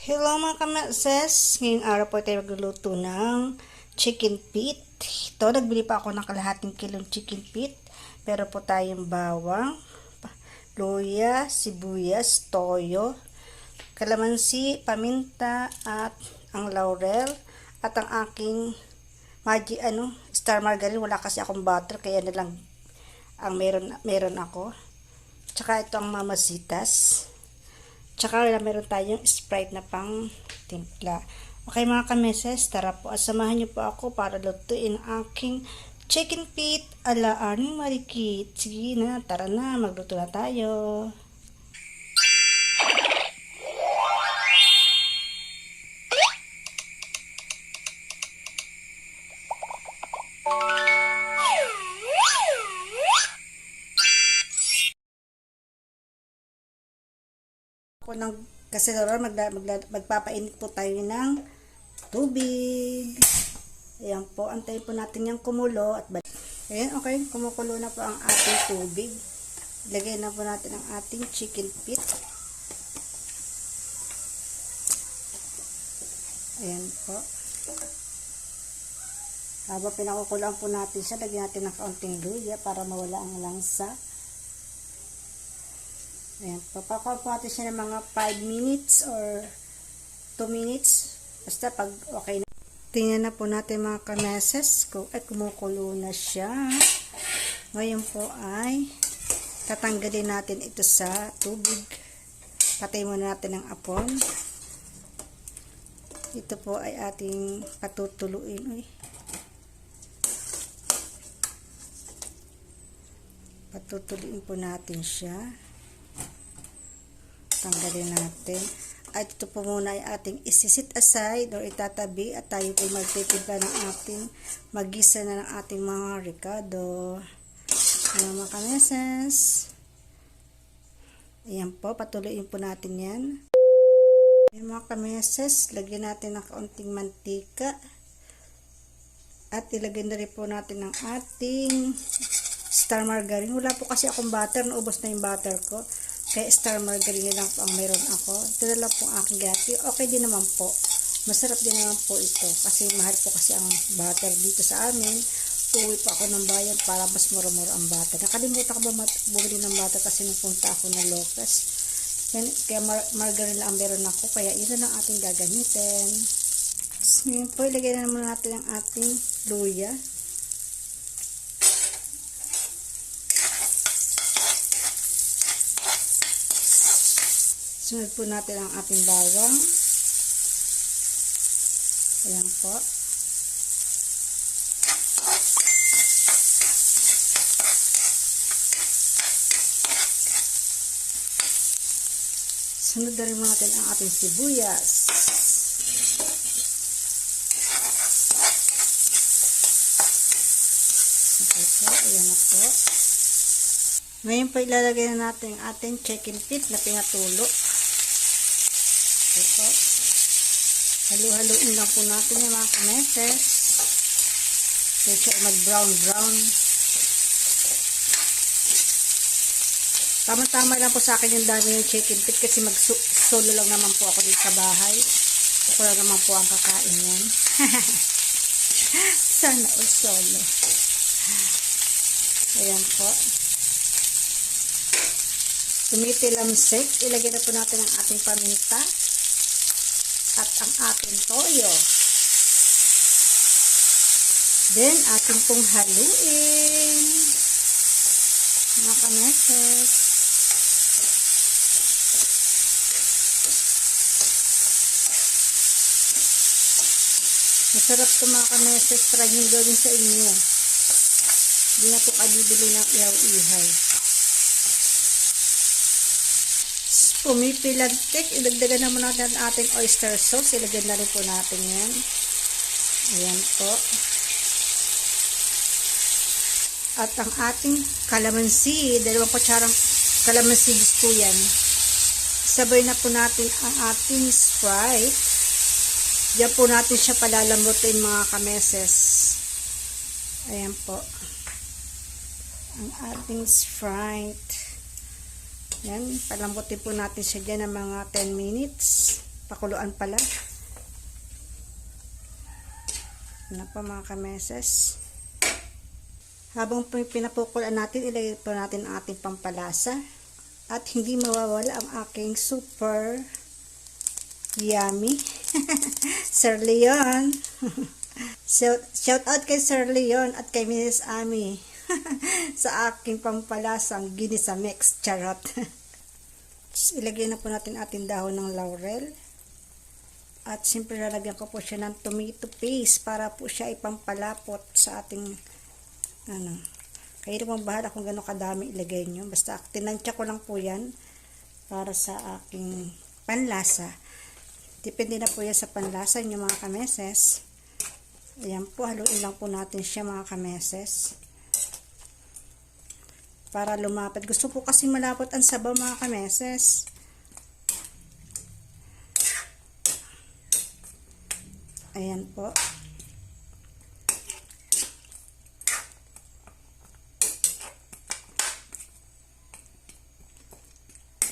Hello mga kameses! Ngayong araw po tayo magluluto ng chicken feet. Ito, nagbili pa ako ng kalahating kilong chicken feet. Pero po tayong bawang, luya, sibuyas, toyo, kalamansi, paminta, at ang laurel, at ang aking star margarine. Wala kasi akong butter, kaya nalang ang meron ako. Tsaka ito ang mamasitas. Tsaka meron tayong Sprite na pang timpla. Okay mga kameses, tara po at samahan niyo po ako para lutuin ang aking chicken feet ala Arnie Marikit. Sige na, tara na, magluto na tayo. Ako ng kaserola, magpapainit po tayo ng tubig. Ayan po, antayin po natin yung kumulo at ayan, okay, kumukulo na po ang ating tubig. Ilagay na po natin ang ating chicken feet. Ayan po. Habang pinakukuloan po natin siya, lagyan natin ng kaunting luya para mawala ang langsa. Ayan, papakuha po natin siya ng mga 5 minutes or 2 minutes. Basta pag okay na. Tingnan na po natin mga kameses ay kumukulo na siya. Ngayon po ay tatanggalin natin ito sa tubig. Patay muna natin ang apon. Ito po ay ating patutuluin. Patutuluin po natin siya. Tanggalin natin. At ito po muna ay ating isisit aside or itatabi at tayo po magtitimpla ng ating magisa na ng ating mga ricado. Mga kameses. Ayan po, patuloyin po natin yan. Ayan mga kameses, lagyan natin ng kaunting mantika. At ilagyan na rin po natin ng ating star margarine. Wala po kasi akong butter, naubos na yung butter ko. Kaya star margarine lang po ang meron ako. Ito na lang po ang aking gati. Okay din naman po. Masarap din naman po ito. Kasi mahal po kasi ang butter dito sa amin. Uwi po ako ng bayan para mas mura-mura ang butter. Nakalimutan ko ba bumili ng butter kasi nung punta ako ng Lopez. Yan, kaya margarine lang ang meron ako. Kaya yun na lang ating gagamitin. Ngayon po, ilagay na naman natin ang ating luya. Sunod po natin ang ating bawang. Ayan po. Sunod na rin natin ang ating sibuyas. Okay po, ayan na po. Ngayon po ilalagay na natin ang ating chicken feet na pinatulo. Okay po. Halu-haluin lang po natin yung mga kameses. Kaya siya mag-brown-brown. Tama-tama lang po sa akin yung dami yung chicken feet kasi mag-solo lang naman po ako dito sa bahay. Ako lang naman po ang kakain yan. Sana all solo. Ayan po. Tumitilamsik. Ilagay na po natin ang ating paminta at ang ating toyo. Then, ating pong haluin. Mga kameses. Masarap ito mga kameses. Try nyo gawin sa inyo. Hindi na po kabibili ng ihaw-ihay. Pumipilagtik, ilagdagan naman natin ang ating oyster sauce. Ilagyan na rin po natin yan. Ayan po. At ang ating kalamansi, 2 kutsarang kalamansi gusto yan. Sabay na po natin ang ating Sprite. Diyan po natin siya palalamutin mga kameses. Ayan po. Ang ating Sprite. Yan, palambutin po natin siya dyan ng mga 10 minutes. Pakuluan pala. Ano pa mga kameses. Habang pinapukulan natin, ilagay po natin ang ating pampalasa. At hindi mawawala ang aking super yummy Sir Leon. Shout out kay Sir Leon at kay Mrs. Ami sa aking pampalasang ginisa mix. Charot. Ilagay na po natin ating dahon ng laurel. At siyempre lalagyan ko po siya ng tomato paste para po siya ipampalapot sa ating kayo pong bahala kung gano'ng kadami ilagay nyo. Basta tinansya ko lang po yan para sa aking panlasa. Depende na po yan sa panlasa nyo mga kameses. Ayan po, haluin lang po natin siya mga kameses. Para lumapit. Gusto po kasi malapot ang sabaw mga kameses. Ayan po.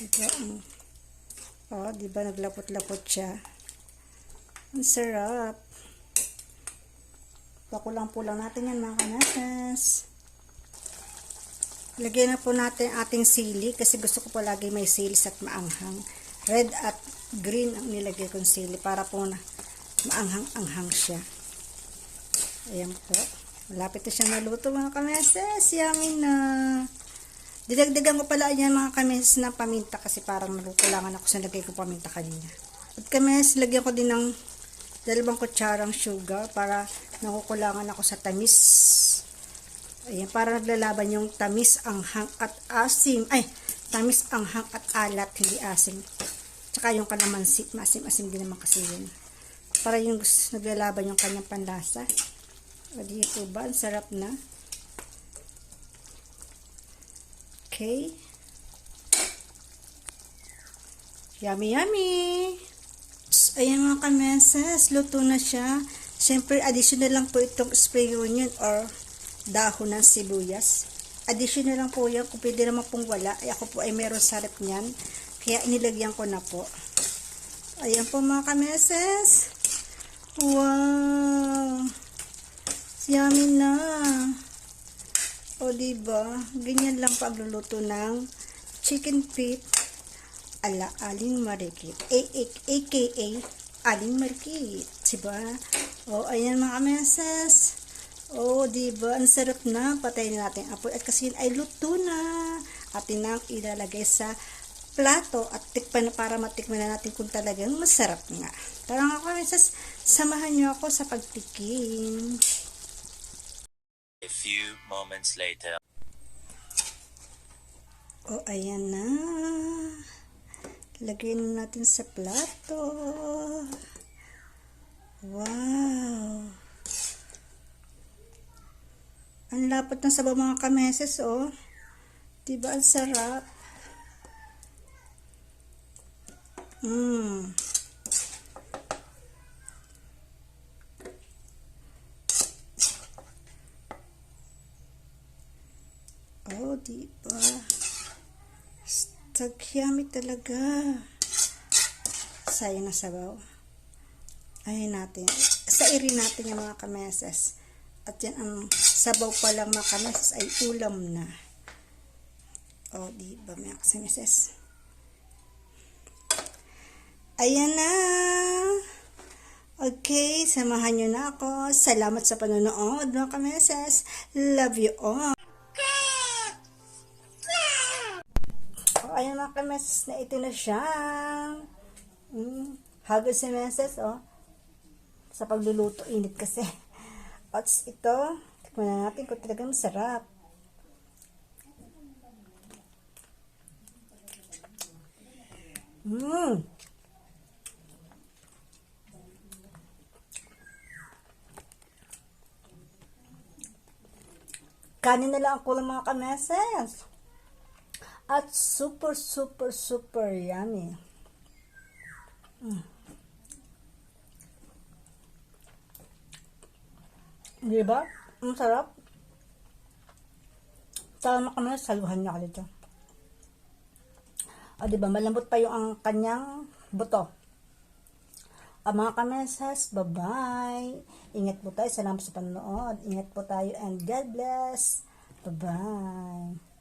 Diba? Oh, diba naglapot-lapot siya? Ang sarap. Pakulang po lang natin yan mga kanatas. Lagyan na po natin ating sili kasi gusto ko po lagi may sili at maanghang. Red at green ang nilagay kong sili para po na maanghang-anghang siya. Ayan po. Malapit na siya maluto mga kameses. Yummy na. Didagdagan ko pala yan mga kameses ng paminta kasi parang nakukulangan ako sa lagay ko paminta kanina. At kameses, lagyan ko din ng 2 kutsarang sugar para nakukulangan ako sa tamis. Ayan, para naglalaban yung tamis, anghang at asim. Ay, tamis, anghang at alat, hindi asim. Tsaka yung kalamansi, maasim-asim din naman kasi yun. Para yung naglalaban yung kanyang panlasa. O dito ba? Ang sarap na. Okay. Yummy, yummy. Ayan mga kameses, luto na siya. Siyempre, additional lang po itong spring onion or dahon ng sibuyas. Additional lang po yan. Kung pwede naman pong wala, ay ako po ay meron sarap niyan. Kaya inilagyan ko na po. Ayan po mga kameses. Wow! Yummy na. O diba? Ganyan lang pagluluto ng chicken feet ala Aling Marikit. AKA Aling Marikit. Diba? O, ayan mga kameses. O, diba? Ang sarap na. Patayin natin apoy. At kasi yun ay luto na. Atin nang ilalagay sa plato at tikpan na para matikman na natin kung talagang masarap nga. Tara nga kameses, samahan nyo ako sa pagtikim. A few moments later. O, ayan na. Lagyan natin sa plato. Wow. Ang lapot ng sabaw mga kameses, oh. Diba ang sarap? Oh, diba? Yummy talaga. Sayang na sabaw. Ayun natin. Sairin natin yung mga kameses. At yan ang sabaw pa lang mga kameses ay ulam na. Oh, diba mga kameses? Ayan na. Okay, samahan nyo na ako. Salamat sa panonood mga kameses. Love you all. Ayan mga kameses, na ito na siya. Hagod si meses, oh. Sa pagluluto, init kasi. At ito, tikman na natin kung talagang masarap. Kanin na lang ang kulang mga kameses. At super, super, super yummy. Diba? Ang sarap. Tama kami, saluhan niya ka dito. O diba, malambot pa yung ang kanyang buto. Mga kamesas, bye-bye. Ingat po tayo. Salamat sa panonood. Ingat po tayo and God bless. Bye-bye.